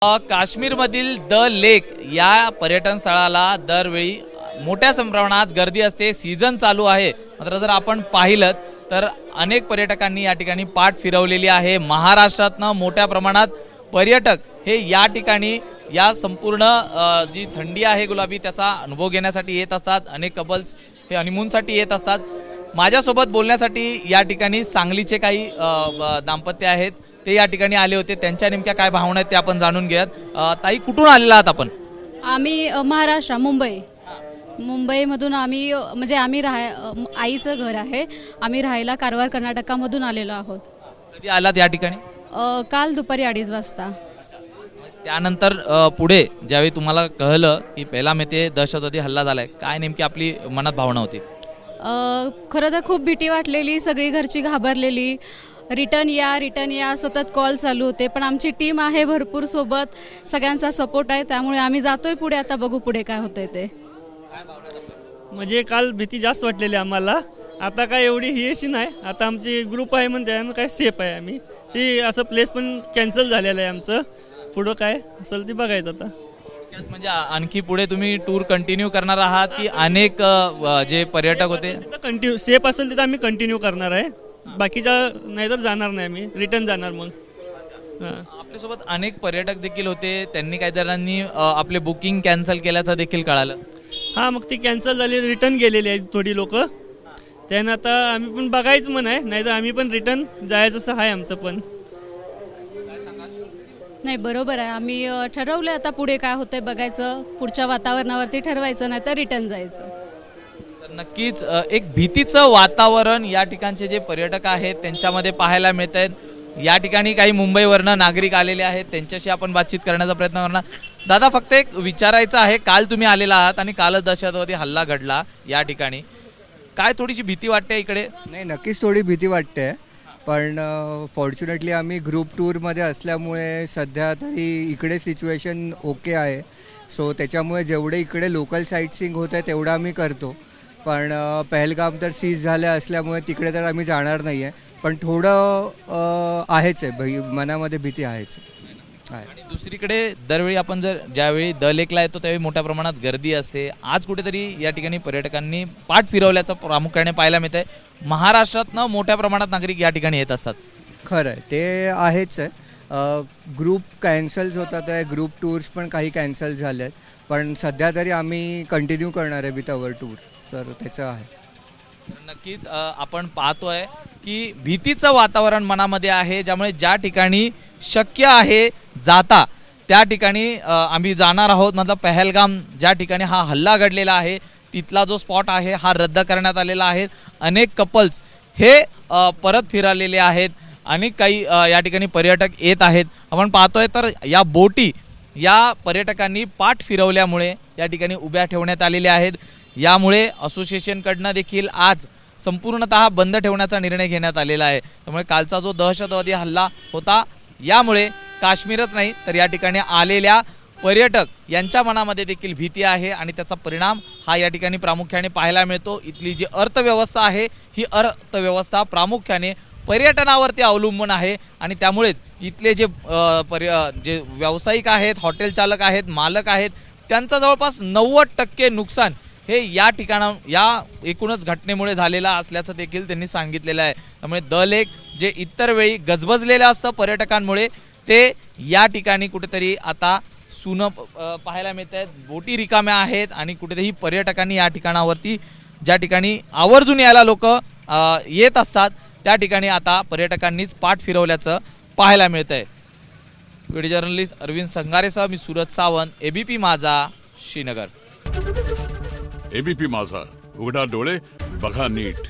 काश्मीरमधील द लेक या पर्यटन स्थळाला दरवेळी मोठ्या प्रमाणात गर्दी असते। सीझन चालू आहे, मात्र जर आपण पाहिलं तर अनेक पर्यटकांनी या ठिकाणी पाठ फिरवलेली आहे। महाराष्ट्रातनं मोठ्या प्रमाणात पर्यटक हे या ठिकाणी या संपूर्ण जी थंडी आहे गुलाबी त्याचा अनुभव घेण्यासाठी येत असतात। अनेक कपल्स हे हनीमूनसाठी येत असतात। माझ्यासोबत बोलण्यासाठी या ठिकाणी सांगलीचे काही दाम्पत्य आहेत, ते या ठिकाणी आले होते। त्यांच्या नेमक्या काय भावना आहेत ते आपण जाणून घेऊयात। ताई, कुठून आलेला आहात आपण? आम्ही महाराष्ट्र मुंबईमधून आम्ही म्हणजे आम्ही आईचं घर आहे। आम्ही राहायला कारवार कर्नाटकामधून आलेलो आहोत। कधी आलात या ठिकाणी? काल दुपारी 2:30 वाजता। त्यानंतर पुढे ज्यावेळी तुम्हाला कळलं की पहिला मेथे दहशतवादी हल्ला झालाय, काय नेमकी आपली मनात भावना होती? खरं तर खूप भीती वाटलेली, सगळी घरची घाबरलेली। रिटर्न या सतत कॉल चालू होते, पण आमची टीम आहे भरपूर सोबत, सगळ्यांचा सपोर्ट आहे, त्यामुळे आम्ही जातोय पुढे। आता बघू पुढे काय होतंय ते। म्हणजे काल भीती जास्त वाटलेली आम्हाला, आता काय एवढी ही अशी नाही। आता आमची ग्रुप आहे म्हणते काय सेफ आहे आम्ही। ती असं प्लेस पण कॅन्सल झालेलं आहे आमचं, पुढं काय असेल ते बघायचं आता। म्हणजे आणखी पुढे तुम्ही टूर कंटिन्यू करणार आहात की अनेक जे पर्यटक होते कंटिन्यू सेफ असेल तिथं आम्ही कंटिन्यू करणार आहे, बाकीच्या नाही तर जाणार नाही, आम्ही रिटर्न जाणार मग। आपल्यासोबत अनेक पर्यटक देखील होते, त्यांनी काही जणांनी आपले बुकिंग कॅन्सल केल्याचं देखील कळालं। हां, मग ती कॅन्सल झाली, रिटर्न गेलेली आहेत थोडी लोक। त्यानं आता आम्ही पण बघायचं म्हण आहे, नाही तर आम्ही पण रिटर्न जायचं असं आहे आमचं पण। नाही, बरोबर आहे। आम्ही ठरवलं आता पुढे काय होतंय बघायचं, पुढच्या वातावरणावरती ठरवायचं, नाही तर रिटर्न जायचं। तर नक्कीच एक भीतीचं वातावरण या ठिकाणचे जे पर्यटक आहेत त्यांच्यामध्ये पाहायला मिळत आहेत। या ठिकाणी काही मुंबईवरनं नागरिक आलेले आहेत, त्यांच्याशी आपण बातचीत करण्याचा प्रयत्न करणार। दादा, फक्त एक विचारायचं आहे, काल तुम्ही आलेला आहात आणि कालच दहशतवादी हल्ला घडला या ठिकाणी, काय थोडीशी भीती वाटते इकडे? नाही, नक्कीच थोडी भीती वाटते, पण फॉर्च्युनेटली आम्ही ग्रुप टूरमध्ये असल्यामुळे सध्या तरी इकडे सिच्युएशन ओके आहे। सो त्याच्यामुळे जेवढे इकडे लोकल साईट सीइंग होतं आहे तेवढं आम्ही करतो, पण पहलगाम तर सीज झालं असल्यामुळे तिकडे तर आम्ही जाणार नाही आहे। पण थोडं आहेच आहे, मनामध्ये भीती आहेच आहे। आणि दुसरीकडे दरवेळी आपण ज्यावेळी द लेकला येतो त्यावेळी मोठ्या प्रमाणात गर्दी असते। आज कुठेतरी या ठिकाणी पर्यटकांनी पाठ फिरवल्याचं प्रामुख्याने पाहायला मिळतंय। महाराष्ट्रातनं मोठ्या प्रमाणात नागरिक या ठिकाणी येत असतात। खरं आहे, ते आहेच आहे। ग्रुप कॅन्सल्स होतात आहे, ग्रुप टूर्स पण काही कॅन्सल झाले आहेत, पण सध्या तरी आम्ही कंटिन्यू करणार आहे विथ अवर टूर, तर त्याचं आहे। नक्कीच आपण पाहतोय की भीतीचं वातावरण मनामध्ये आहे, ज्यामुळे ज्या ठिकाणी शक्य आहे जाता त्या ठिकाणी आम्ही जाणार आहोत। मतलब पहलगाम ज्या ठिकाणी हा हल्ला घडलेला आहे तिथला जो स्पॉट आहे हा रद्द करण्यात आलेला आहे। अनेक कपल्स हे परत फिरलेले आहेत, अनेक काही या ठिकाणी पर्यटक येत आहेत। आपण पाहतोय तर या बोटी या पर्यटकांनी पाठ फिरवल्यामुळे या ठिकाणी उभ्या ठेवण्यात आलेल्या आहेत। यामुळे असोसिएशनकडनं देखील आज संपूर्णतः बंद ठेवण्याचा निर्णय घेण्यात आलेला आहे। त्यामुळे कालचा जो दहशतवादी हल्ला होता यामुळे काश्मीरच नाही तर या ठिकाणी आलेल्या पर्यटक यांच्या मनामध्ये देखील भीती आहे आणि त्याचा परिणाम हा या ठिकाणी प्रामुख्याने पाहायला मिळतो। इथली जी अर्थव्यवस्था आहे ही अर्थव्यवस्था प्रामुख्याने पर्यटनावरती अवलंबून आहे आणि त्यामुळेच इथले जे व्यावसायिक आहेत, हॉटेल चालक आहेत, मालक आहेत, त्यांचं जवळपास 90% नुकसान हे या एकूणच घटनेमुळे झालेलं असल्याचं देखील त्यांनी सांगितलेलं आहे। त्यामुळे द लेक जे इतर वेळी गजबजलेलं असतं पर्यटकांमुळे, ते या ठिकाणी कुठेतरी आता सुनं पाहायला मिळत आहेत। बोटी रिकाम्या आहेत आणि कुठेतरी पर्यटकांनी या ठिकाणावरती ज्या ठिकाणी आवर्जून यायला लोक येत असतात त्या ठिकाणी आता पर्यटकांनीच पाठ फिरवल्याचं पाहायला मिळत आहे। व्हिडिओ जर्नलिस्ट अरविंद संगारेसह मी सूरज सावंत, एबीपी माझा, श्रीनगर। एबीपी माझा, उघडा डोळे बघा नीट।